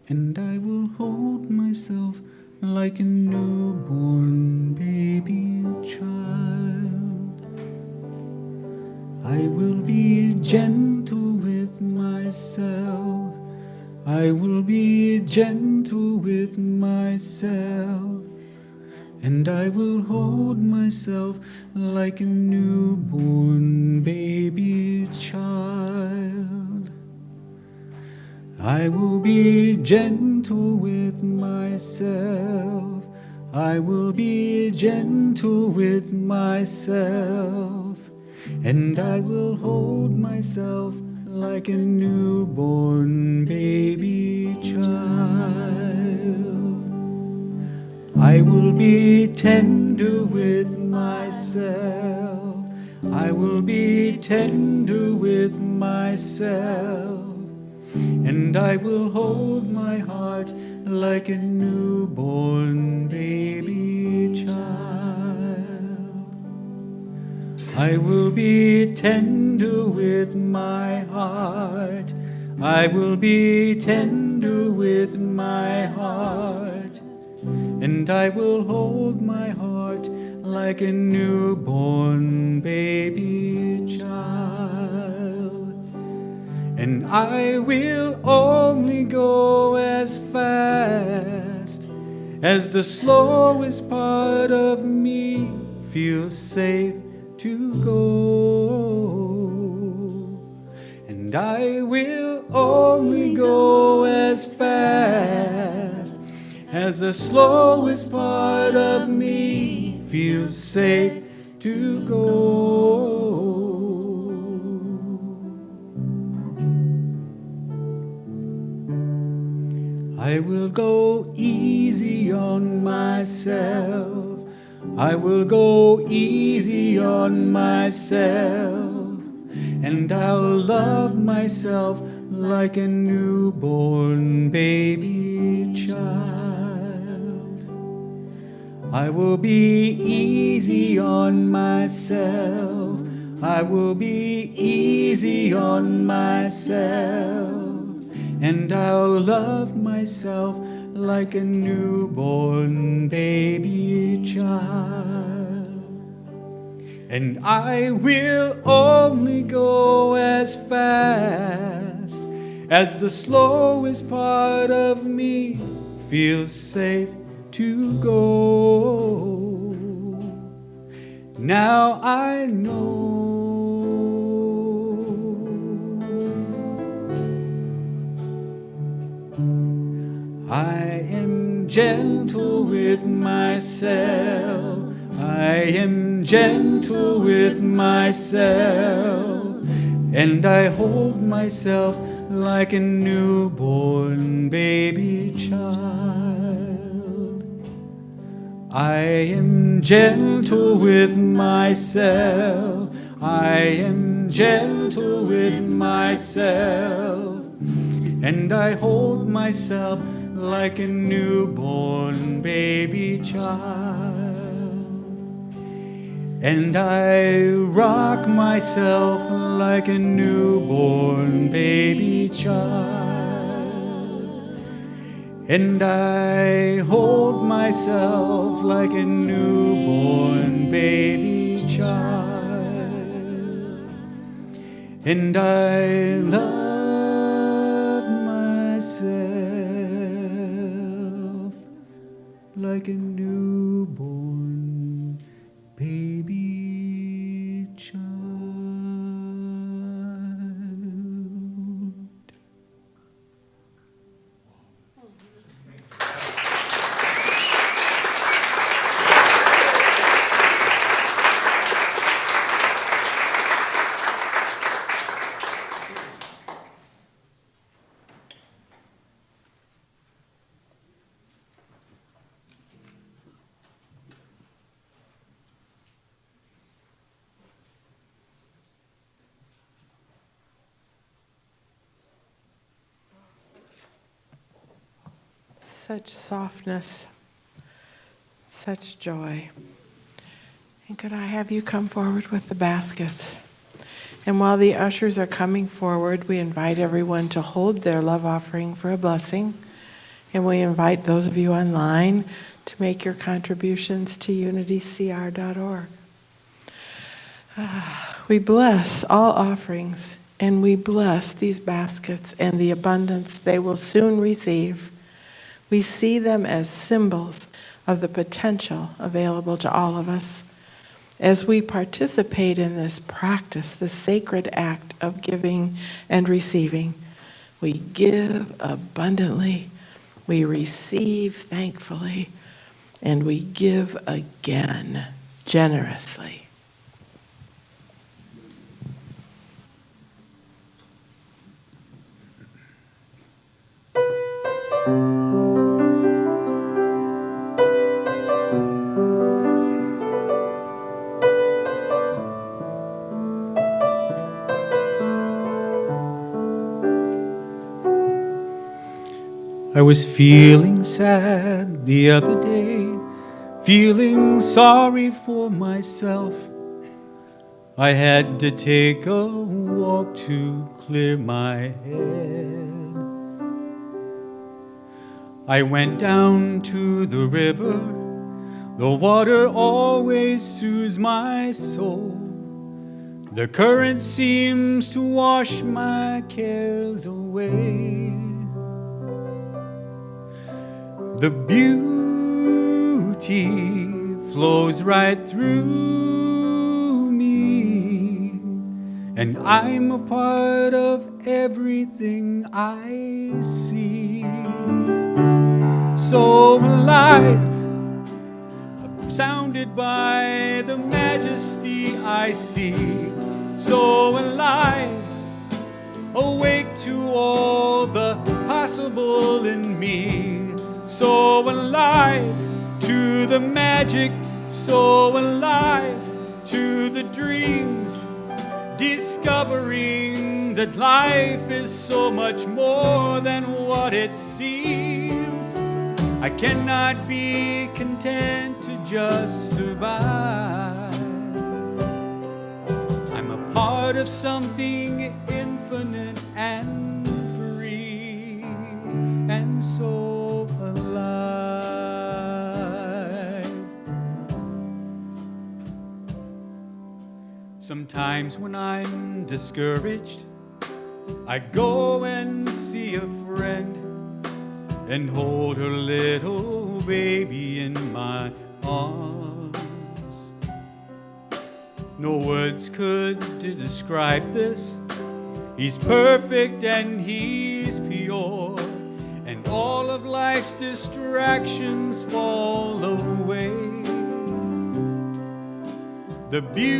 And I will hold myself like a newborn baby child. I will be gentle with myself. I will be gentle with myself. And I will hold myself like a newborn baby child. I will be gentle with myself. I will be gentle with myself, and I will hold myself like a newborn baby child. I will be tender with myself. I will be tender with myself. And I will hold my heart like a newborn baby child. I will be tender with my heart. I will be tender with my heart. And I will hold my heart like a newborn baby child. And I will only go as fast as the slowest part of me feels safe to go. And I will only go as fast as the slowest part of me feels safe to go. I will go easy on myself. I will go easy on myself. And I'll love myself like a newborn baby child. I will be easy on myself. I will be easy on myself. And I'll love myself like a newborn baby child. And I will only go as fast as the slowest part of me feels safe to go. Now I know I am gentle with myself. I am gentle with myself. And I hold myself like a newborn baby child. I am gentle with myself. I am gentle with myself. And I hold myself like a newborn baby child. And I rock myself like a newborn baby child. And I hold myself like a newborn baby child. And I love myself like a newborn baby child. Such softness, such joy. And could I have you come forward with the baskets? And while the ushers are coming forward, we invite everyone to hold their love offering for a blessing. And we invite those of you online to make your contributions to unitycr.org. We bless all offerings, and we bless these baskets and the abundance they will soon receive. We see them as symbols of the potential available to all of us. As we participate in this practice, the sacred act of giving and receiving, we give abundantly, we receive thankfully, and we give again generously. I was feeling sad the other day, feeling sorry for myself. I had to take a walk to clear my head. I went down to the river. The water always soothes my soul. The current seems to wash my cares away. The beauty flows right through me, and I'm a part of everything I see. So alive, sounded by the majesty I see. So alive, awake to all the possible in me. So alive to the magic, so alive to the dreams, discovering that life is so much more than what it seems. I cannot be content to just survive. I'm a part of something infinite and free, and so alive. Sometimes when I'm discouraged, I go and see a friend and hold her little baby in my arms. No words could describe this. He's perfect and he's pure, and all of life's distractions fall away. The beauty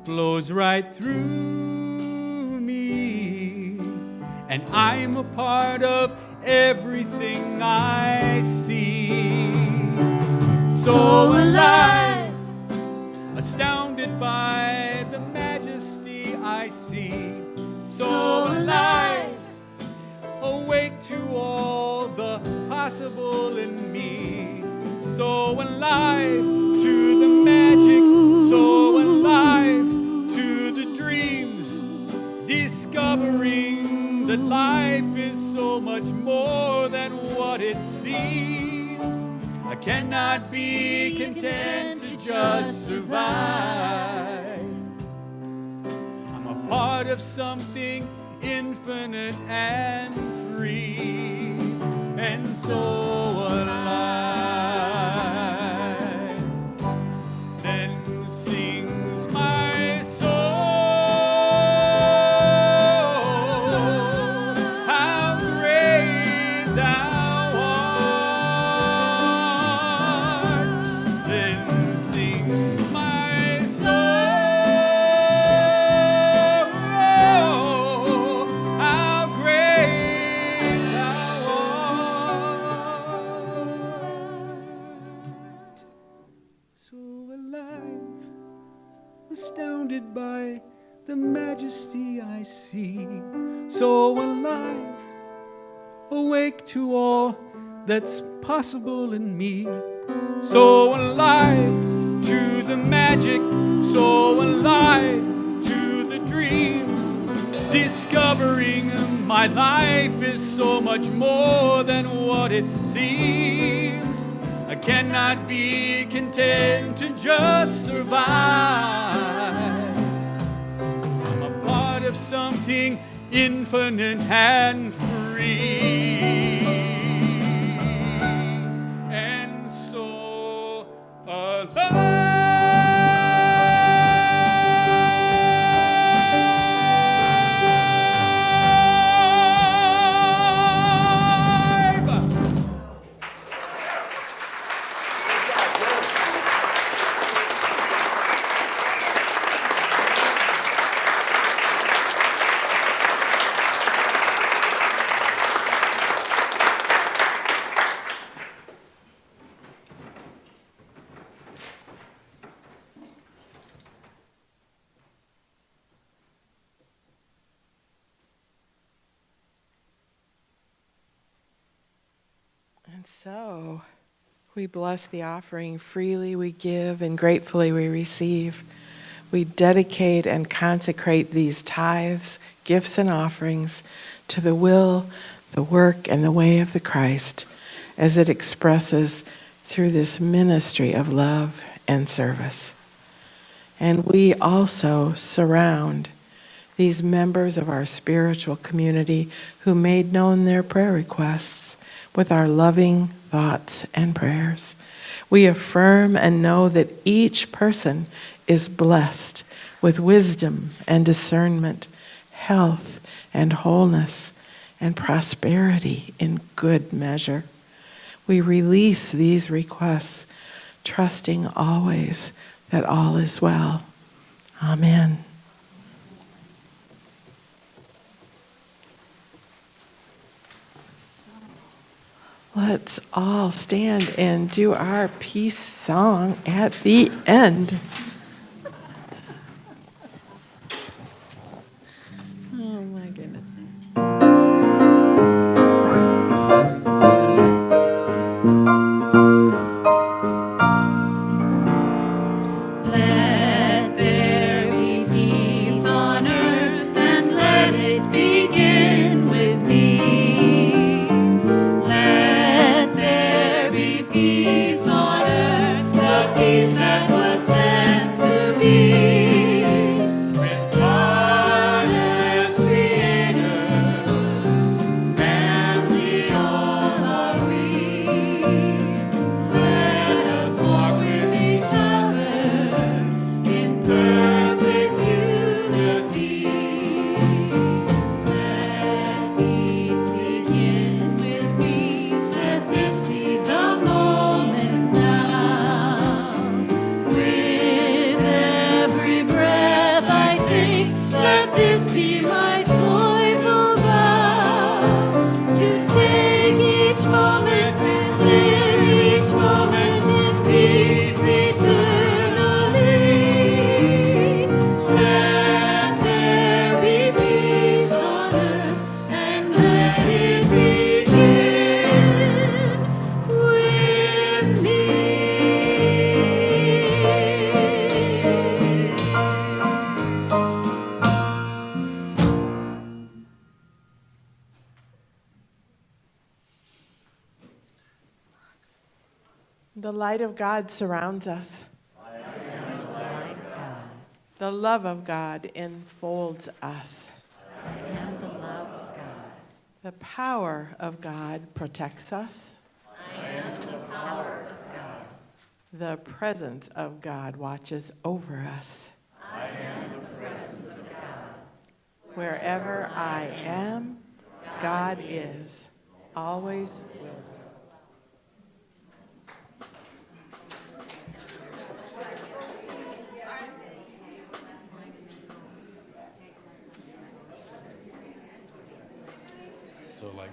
flows right through me, and I'm a part of everything I see. So alive, astounded by the majesty I see. So alive, awake to all the possible in me. So alive to the magic, so alive to the dreams, discovering that life is so much more than what it seems. I cannot be content to just survive. I'm a part of something infinite and free, and so alive. Then sings my soul, how great thou art. Then sings my soul, how great thou art. So alive, astounded by the majesty I see. So alive, awake to all that's possible in me. So alive to the magic, so alive to the dreams, discovering my life is so much more than what it seems. I cannot be content to just survive. I'm a part of something infinite and free, and so alive. And so we bless the offering. Freely we give and gratefully we receive. We dedicate and consecrate these tithes, gifts, and offerings to the will, the work, and the way of the Christ as it expresses through this ministry of love and service. And we also surround these members of our spiritual community who made known their prayer requests with our loving thoughts and prayers. We affirm and know that each person is blessed with wisdom and discernment, health and wholeness, and prosperity in good measure. We release these requests, trusting always that all is well. Amen. Let's all stand and do our peace song at the end. Oh my goodness. Let there be peace on earth, and let it begin with me. Let there be peace on earth, the peace that was meant to be. With God as creator, family all are we. Let us walk with each other in perfect unity. Let peace begin with me. Let this be the moment now. With every breath I take, let this be my joyful vow. To take each moment and live each moment in peace eternally. Let there be peace on earth, and let it begin with me. The light of God surrounds us. The love of God enfolds us. And the love of God. The power of God protects us. The presence of God watches over us. Wherever I am, God is, always with. So like.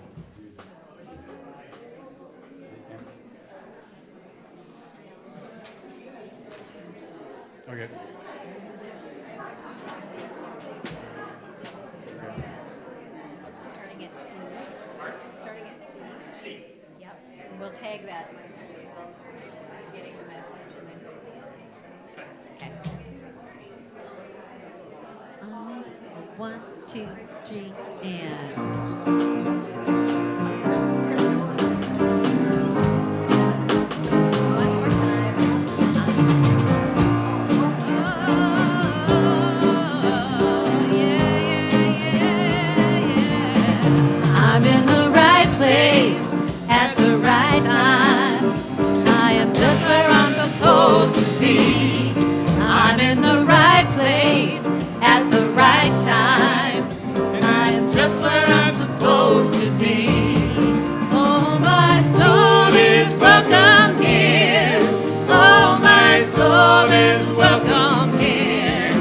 Okay. Starting at C. Starting at C. C. Yep. And we'll tag that as well, getting the message, and then go to the end. Okay. One, two, three, and. One more time. I'm in the right place at the right time. I am just where I'm supposed to be. I'm in the right place at the right time. I am just where I'm supposed to be. Oh, my soul is welcome here. Oh, my soul is welcome here.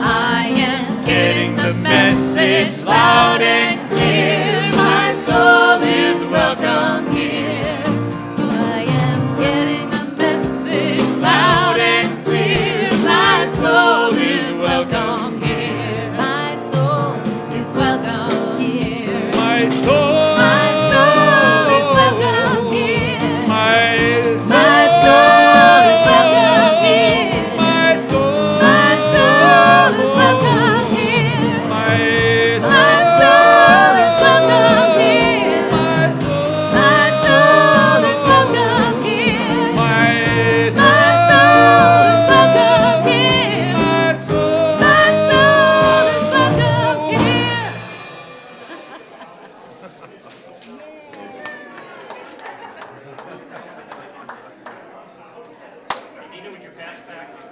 I am getting the message loud and clear. My soul is welcome here. I am getting the message loud and clear. pass back.